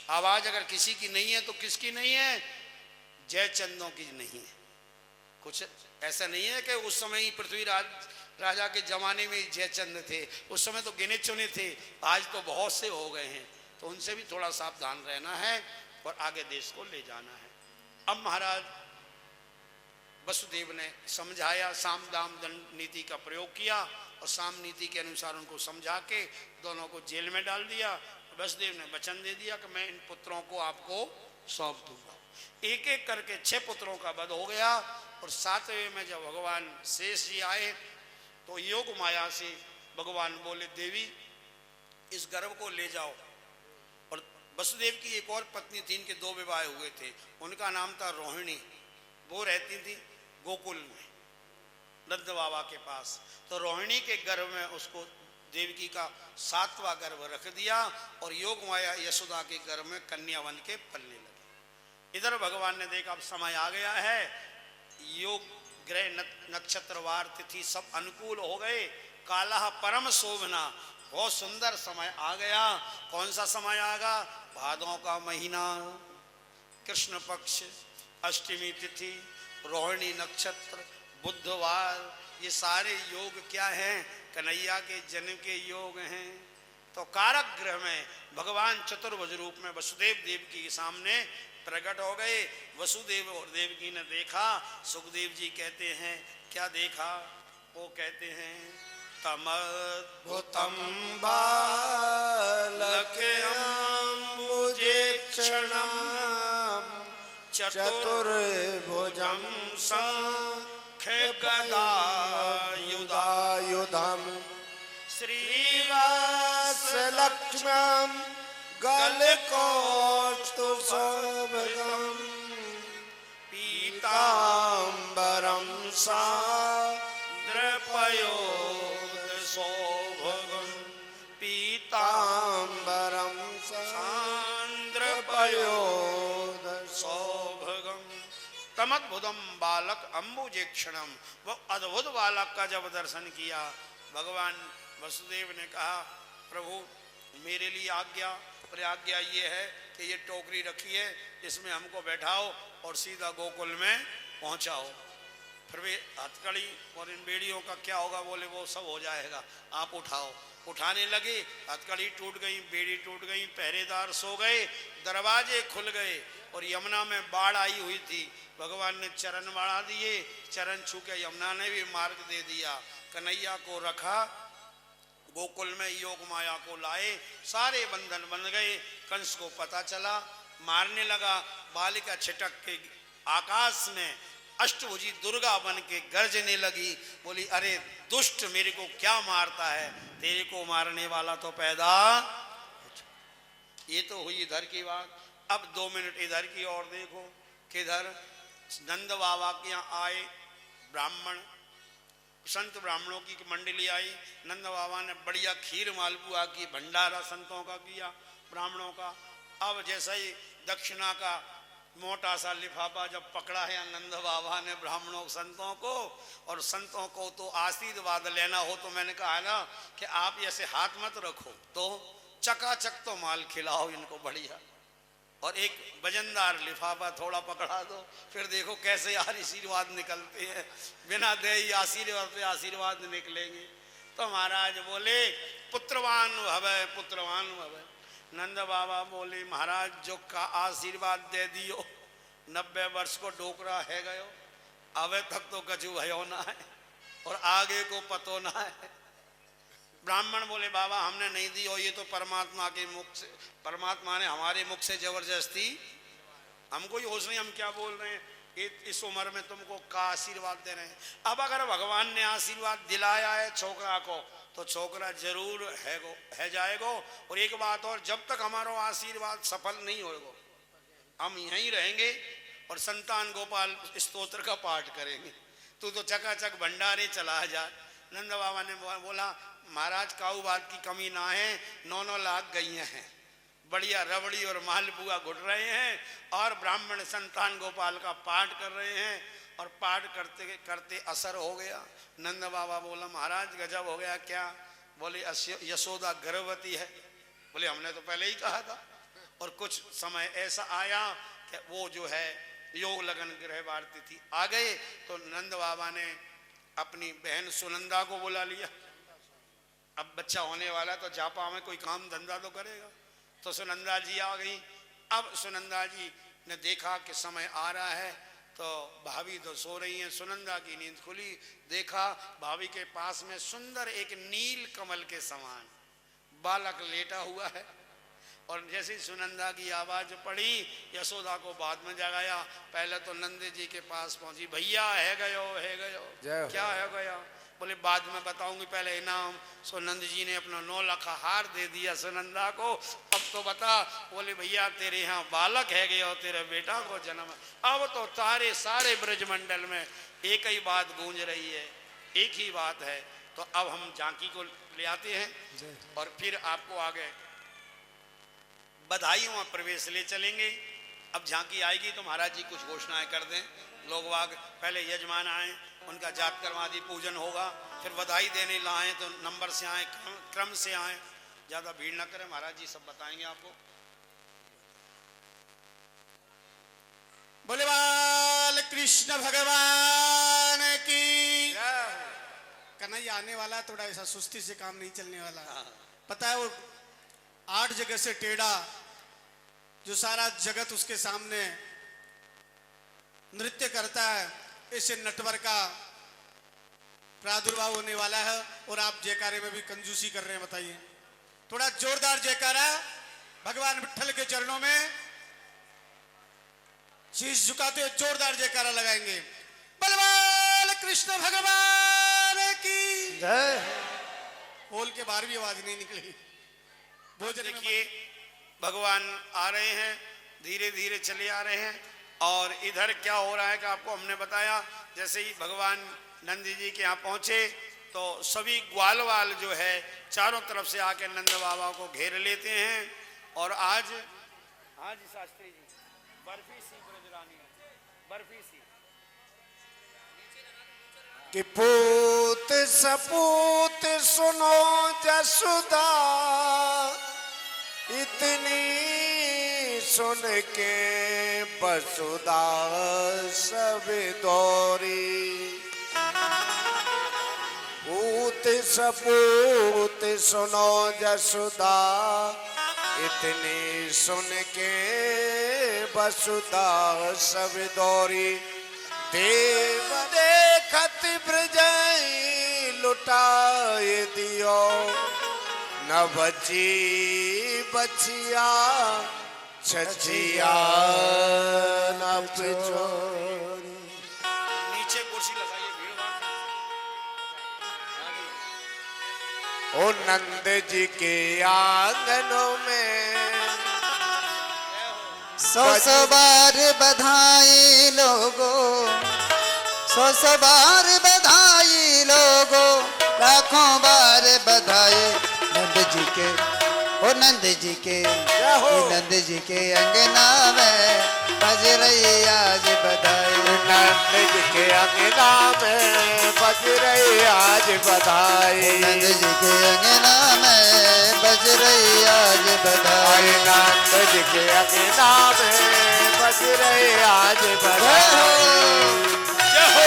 आवाज अगर किसी की नहीं है तो किसकी नहीं है? जयचंदों की नहीं है। कुछ ऐसा नहीं है कि उस समय ही पृथ्वीराज राजा के जमाने में जयचंद थे, उस समय तो गिने चुने थे, आज तो बहुत से हो गए हैं। तो उनसे भी थोड़ा सावधान रहना है और आगे देश को ले जाना है। अब महाराज वसुदेव ने समझाया, साम दाम दंड नीति का प्रयोग किया और साम नीति के अनुसार उनको समझा के दोनों को जेल में डाल दिया। वसुदेव ने वचन दे दिया कि मैं इन पुत्रों को आपको सौंप दूंगा। एक एक करके 6 पुत्रों का वध हो गया और 7वें में जब भगवान शेष जी आए तो योग माया से भगवान बोले, देवी इस गर्भ को ले जाओ। और वसुदेव की एक और पत्नी थी, इनके 2 विवाह हुए थे, उनका नाम था रोहिणी। वो रहती थी गोकुल में नंद बाबा के पास। तो रोहिणी के गर्भ में उसको देवकी का 7वां गर्भ रख दिया और योग माया यशोदा के गर्भ में कन्या बन के पलने लगी। इधर भगवान ने देखा अब समय आ गया है, योग ग्रह नक्षत्रवार तिथि सब अनुकूल हो गए। काला परम शोभना, बहुत सुंदर समय आ गया। कौन सा समय आगा? भादों का महीना, कृष्ण पक्ष, अष्टमी तिथि, रोहिणी नक्षत्र, बुधवार, ये सारे योग क्या हैं? कन्हैया के जन्म के योग हैं। तो कारक ग्रह में भगवान चतुर्भुज रूप में वसुदेव देवकी के सामने प्रकट हो गए। वसुदेव और देवकी ने देखा। सुखदेव जी कहते हैं क्या देखा? वो कहते हैं भूतम बालकम्बुजेक्षणं चतुर्भुजं शंखगदायुधायुधं श्रीवासलक्ष्म्यं गलकौस्तुभशोभितं पीताम्बरं सान्द्रपयोधशोभगं पीताम्बरं सान्द्रपयोधशोभगं तमद्भुतम बालक अम्बुजेक्षणम। वो अद्भुत बालक का जब दर्शन किया, भगवान वसुदेव ने कहा प्रभु मेरे लिए आज्ञा, पर आज्ञा ये है कि ये टोकरी रखी है, इसमें हमको बैठाओ और सीधा गोकुल में पहुंचाओ। फिर वे हथकड़ी और इन बेड़ियों का क्या होगा? बोले वो सब हो जाएगा, आप उठाओ। उठाने लगे, हथकड़ी टूट गई, बेड़ी टूट गई, पहरेदार सो गए, दरवाजे खुल गए और यमुना में बाढ़ आई हुई थी। भगवान ने चरण बढ़ा दिए, चरण छू के यमुना ने भी मार्ग दे दिया। कन्हैया को रखा, गोकुल में योग माया को लाए, सारे बंधन बन गए। कंस को पता चला, मारने लगा। बालिका छिटक के आकाश में अष्टभुजी दुर्गा बन के गरजने लगी, बोली अरे दुष्ट मेरे को क्या मारता है? तेरे को मारने वाला तो पैदा। ये तो हुई इधर की बात। अब 2 मिनट इधर की और देखो। किधर? नंद बाबा के यहाँ आए ब्राह्मण, संत ब्राह्मणों की मंडली आई। नंद बाबा ने बढ़िया खीर मालपुआ की, भंडारा संतों का किया, ब्राह्मणों का। अब जैसा ही दक्षिणा का मोटा सा लिफाफा जब पकड़ा है नंद बाबा ने ब्राह्मणों संतों को, और संतों को तो आशीर्वाद लेना हो तो मैंने कहा ना कि आप ऐसे हाथ मत रखो, तो चकाचक तो माल खिलाओ इनको बढ़िया, और एक वजनदार लिफाफा थोड़ा पकड़ा दो, फिर देखो कैसे यार आशीर्वाद निकलते हैं। बिना दे ही आशीर्वाद पे आशीर्वाद निकलेंगे। तो महाराज बोले पुत्रवान भवै, पुत्रवान भवै। नंद बाबा बोले महाराज जो का आशीर्वाद दे दियो, 90 वर्ष को डोकरा है गयो, अबे तक तो कछु भयो ना है और आगे को पतो ना है। ब्राह्मण बोले बाबा हमने नहीं दी, और ये तो परमात्मा के मुख से, परमात्मा ने हमारे मुख से जबरदस्ती, हमको ही होश नहीं हम क्या बोल रहे हैं। इस उम्र में तुमको का आशीर्वाद दे रहे हैं। अब अगर भगवान ने आशीर्वाद दिलाया है छोकरा को, तो छोकरा जरूर है जाएगो। और एक बात और, जब तक हमारा आशीर्वाद सफल नहीं होगा हम यहीं रहेंगे और संतान गोपाल स्तोत्र का पाठ करेंगे। तू तो चकाचक भंडारे चला जा। नंद बाबा ने बोला महाराज काऊ बात की कमी ना है, 9 लाख गईयां हैं, बढ़िया रबड़ी और मालपुआ घुट रहे हैं, और ब्राह्मण संतान गोपाल का पाठ कर रहे हैं, और पाठ करते करते असर हो गया। नंद बाबा बोला महाराज गजब हो गया। क्या? बोले यशोदा गर्भवती है। बोले हमने तो पहले ही कहा था। और कुछ समय ऐसा आया कि वो जो है योग लगन ग्रह वार्ती थी, आ गए तो नंद बाबा ने अपनी बहन सुनंदा को बुला लिया। अब बच्चा होने वाला तो जापा में कोई काम धंधा तो करेगा, तो सुनंदा जी आ गई। अब सुनंदा जी ने देखा कि समय आ रहा है, तो भाभी तो सो रही हैं। सुनंदा की नींद खुली, देखा भाभी के पास में सुंदर एक नील कमल के समान बालक लेटा हुआ है। और जैसे ही सुनंदा की आवाज पड़ी, यशोदा को बाद में जगाया। पहले तो नंद जी के पास पहुंची, भैया है गयो, है गयो, क्या है गया? बोले बाद में बताऊंगी, पहले इनाम। सो नंद जी ने अपना 9 लाख हार दे दिया सुनंदा को। अब तो बता। बोले भैया तेरे यहाँ बालक है गया, तेरे बेटा को जन्म। अब तो तारे सारे ब्रजमंडल में एक ही बात गूंज रही है, एक ही बात है। तो अब हम झांकी को ले आते हैं और फिर आपको आगे बधाइयों में प्रवेश ले चलेंगे। अब झांकी आएगी तो महाराज जी कुछ घोषणाएं कर दें। लोग वाग पहले यजमान आए, उनका जाप करवा दी, पूजन होगा, फिर बधाई देने लाए तो नंबर से आए, क्रम से आए, ज्यादा भीड़ ना करें, महाराज जी सब बताएंगे आपको। बोले बाल कृष्ण भगवान की। कन्हैया आने वाला, थोड़ा ऐसा सुस्ती से काम नहीं चलने वाला। पता है वो 8 जगह से टेढ़ा, जो सारा जगत उसके सामने नृत्य करता है, ऐसे नटवर का प्रादुर्भाव होने वाला है। और आप जयकारे में भी कंजूसी कर रहे हैं, बताइए। थोड़ा जोरदार जयकारा भगवान विट्ठल के चरणों में शीश झुकाते हुए जोरदार जयकारा लगाएंगे। बलवान कृष्ण भगवान की जय। बोल के बाहर भी आवाज नहीं निकली। भोजन देखिए भगवान आ रहे हैं, धीरे धीरे चले आ रहे हैं। और इधर क्या हो रहा है कि आपको हमने बताया, जैसे ही भगवान नंदी जी के यहाँ पहुंचे तो सभी ग्वाल वाल जो है चारों तरफ से आके नंद बाबा को घेर लेते हैं। और आज शास्त्री जी बर्फी सी ब्रजरानी, बर्फी सी कि पूत सपूत सुनो जसुदा, इतनी सुन के बसुदा सब दौरी। पूत सपूत सुनो जसुदा, इतनी सुन के बसुदा सब दौरी। देव देखत ब्रजई लुटाए दियो, न बची बचिया छछिया न पिछोरी। नीचे कुर्सी लगाइए, भीड़ ओ नंद जी के आंगनों में 100 बार बधाई लोगों, 100 बार बधाई लोगों, लाखों बार बधाई नंद जी के। ओ नंद जी के, नंद जी के अंगना में बज रही आज बधाई। नंद जी के अंगना में बज रही आज बधाई। नंद जी के अंगना में बज रही आज बधाई। नंद जी के अंगना में बज रही आज बधाई। जय हो।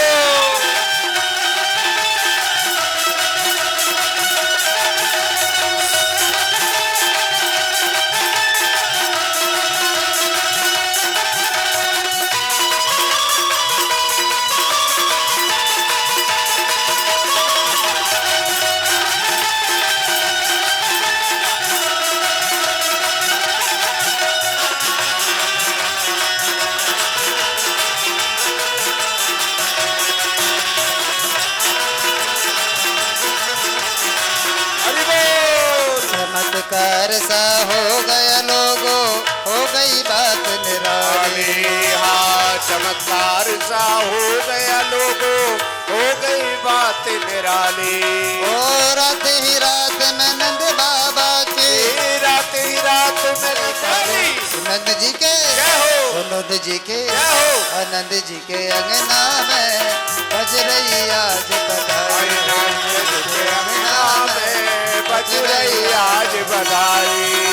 चमत्कार सा हो गया लोगो, हो गई बात निराली। हाँ चमत्कार सा हो गया लोगो, हो गई बात निराली। ओ रात ही रात में नंद बाबा की, रात ही रात में नंद जी के, नंद जी के, नंद जी के अंगना में बज रही आज बधाई। नंद जी के अंगना में बज रही आज बधाई।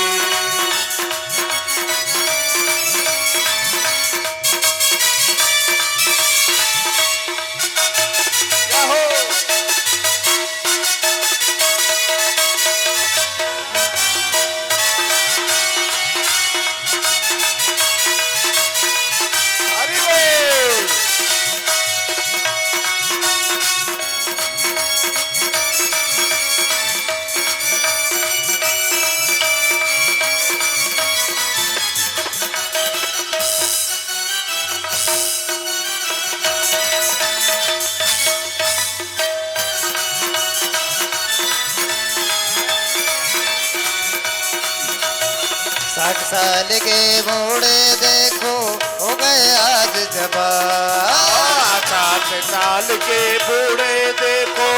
साल के बूढ़े देखो हो गए आज जवान। 60 साल के बूढ़े देखो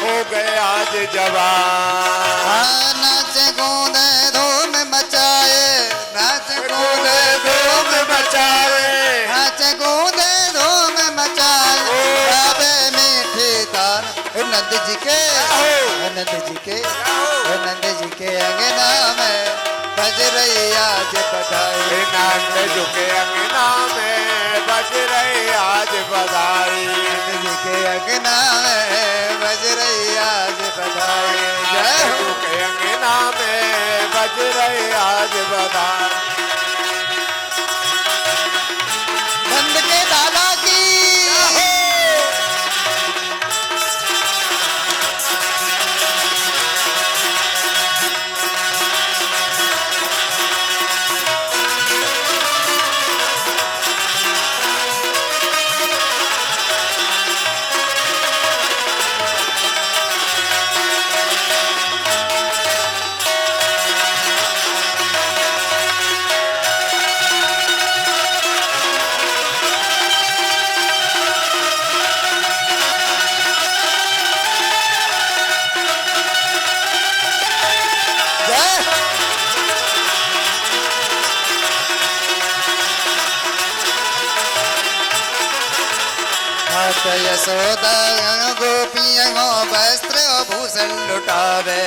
हो गए आज जवान। नाच कूदे धूम मचाए, नाच कूदे धूम मचाए, नाच कूदे धूम मचाए। बाबे में नंद जी के नंद जी के नंद जी के अंगना में बज रही आज बधाई नंद जी के अंगना में बज रही आज बधाई नंद जी के अंगना में बज रही आज बधाई जय नंद हो जी के अंगना में बज रही आज बधाई नंद के लाला की मात यशोदा गोपियों वस्त्र भूषण लुटावे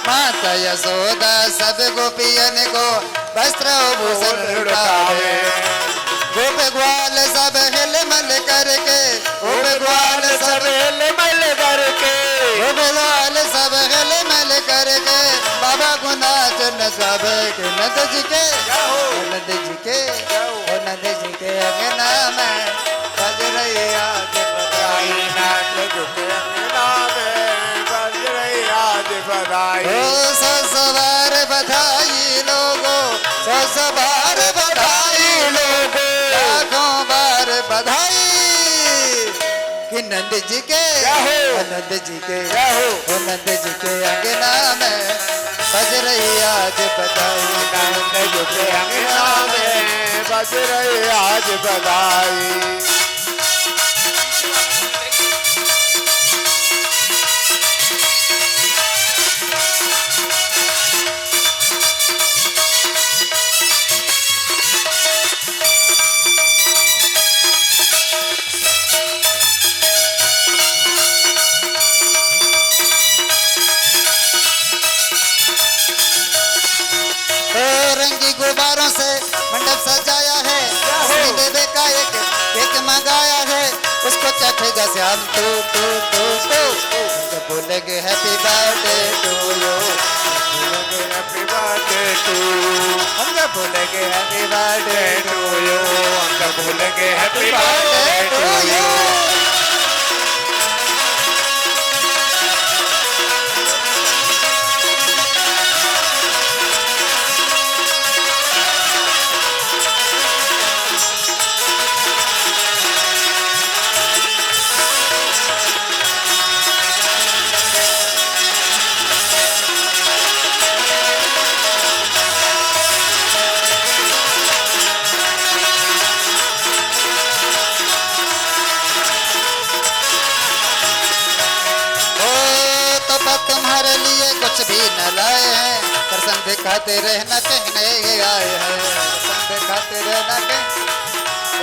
मात यशोदा सब गोपियन को वस्त्र भूषण लुटावे गोप ग्वाल सब हिल मल करके गोप ग्वाल सब मल करके गोप ग्वाल सब हिल मल करके बाबा गुनाच सब के नंद जी के नंद जी के नंद जी के अंगना में बज रही आज बधाई नंद जी के अंगना में बज रही आज बधाई ओ सौ सवार बधाई लोगो सौ सवार बधाई लोगो लाखों बार बधाई कि नंद जी के नंद जी के नंद जी के अंगना में बज रही आज बधाई नंद जी के अंगना में बज रही आज बधाई रंगी गुब्बारों से मंडप सजाया है उसने बेबे का एक केक मंगाया है उसको चखेगा श्याम तो बोलेंगे happy birthday to you happy birthday to हम बोलेंगे हैप्पी बर्थडे टू यू हम बोलेंगे happy birthday birthday to to you you तुम्हारे लिए कुछ भी न लाए हैं दर्शन दिखाते रहना कहने आए हैं दर्शन दिखाते रहना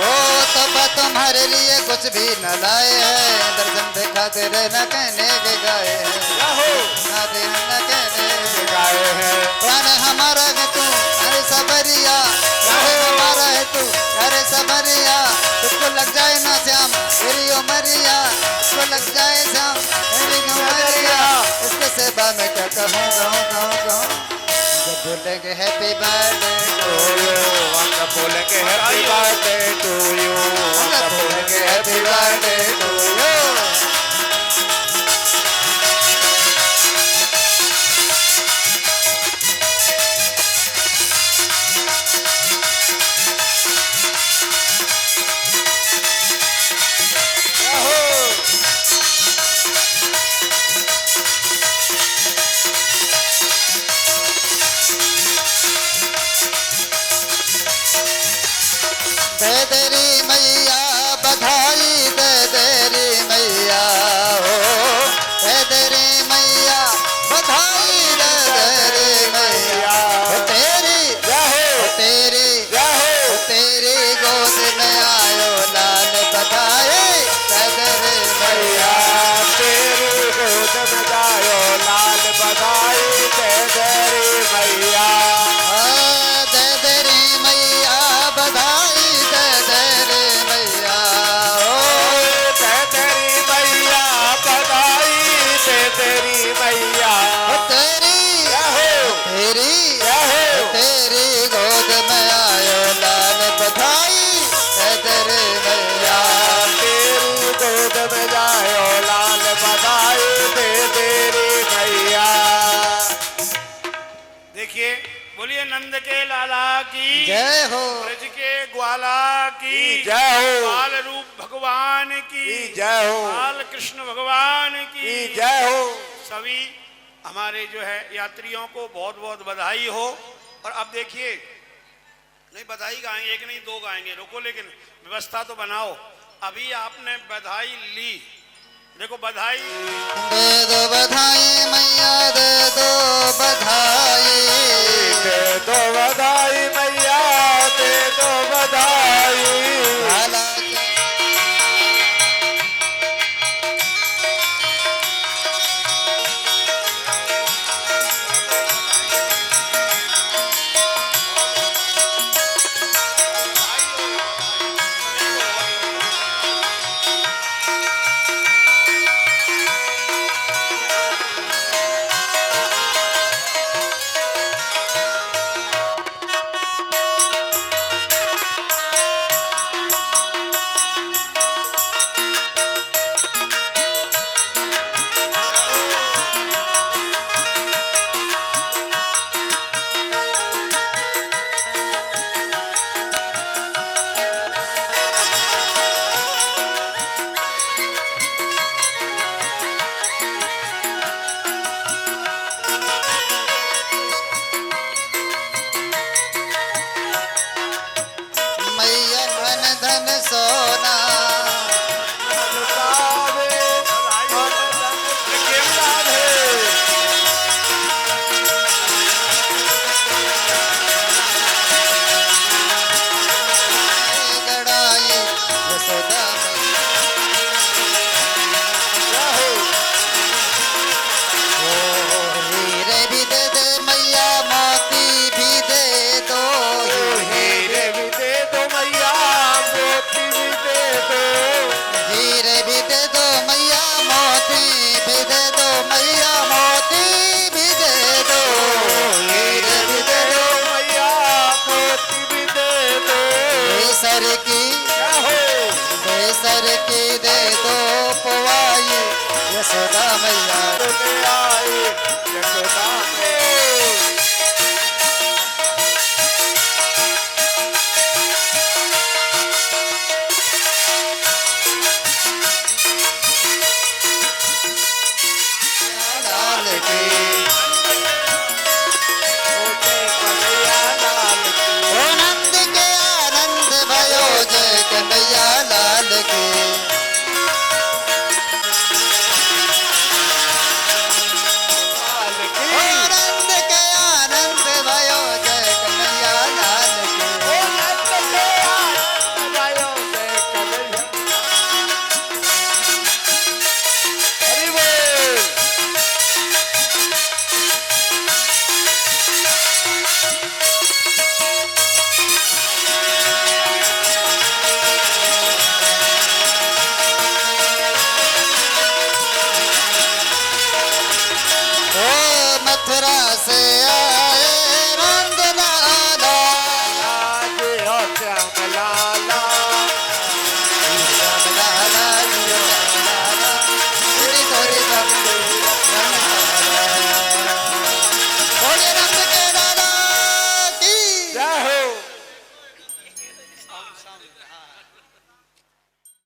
ओ तो तुम्हारे लिए कुछ भी न लाए हैं दर्शन दिखाते रहना कहने के गाए हैं कहने के गाए हैं प्राण हमारा है तू अरे सबरिया प्राण हमारा है तू अरे सबरिया तुझको लग जाए ना श्याम तेरी उमरिया तुझको लग जाए श्याम तेरी उमरिया इसके सेवा में क्या कहूँ जब बोलेंगे हैप्पी बर्थडे टू यू हम बोलेंगे हैप्पी बर्थडे टू यू हम बोलेंगे हैप्पी बर्थडे टू यू दे देरी मैया बधाई दे देरी मैया हो दे देरी मैया बधाई दे देरी मैया तेरी तेरी तेरी गोद में आयो लाल बधाई दे देरी मैया तेरी नंद के लाला की जय हो। ब्रज के ग्वाला की जय हो। बाल रूप भगवान की जय हो। बाल कृष्ण भगवान की जय हो। सभी हमारे जो है यात्रियों को बहुत बहुत बधाई हो। और अब देखिए, नहीं बधाई गाएंगे, एक नहीं दो गाएंगे, रुको, लेकिन व्यवस्था तो बनाओ। अभी आपने बधाई ली, देखो बधाई दे दो बधाई मैया, दे दो बधाई, दे दो बधाई मैया, दे दो बधाई। लाला के मैया धन धन सोना, गड़ाई यशोदा हीरे भी दे दे मैया, मोती भी दे दो, हीरे भी दे दो मैया, मोती भी दे दो। हीरे भी दे दो मैया, मोती भी दे दो मैया, मोती भी दे दो, हीरे भी दे दो मैया, मोती भी दे दो। बेसर की, जय हो। बेसर की दे दो पवाई यशोदा मैया। तुम्हें आई यशोदा में। लाल की छोटे कन्हैया लाल की। ओ नंद के आनंद भयो, जय कन्हैया लाल की। लाल की। ओ नंद के आनंद भयो, जय कन्हैया लाल की। ओ नंद के आनंद भयो, जय कन्हैया। हरि बोल। ओ मथुरा से आए नंद लाला, आज हो श्याम लाला। श्याम लाला, श्याम लाला, श्री गोरी बंदे बोले नंद के लाला की। जय हो।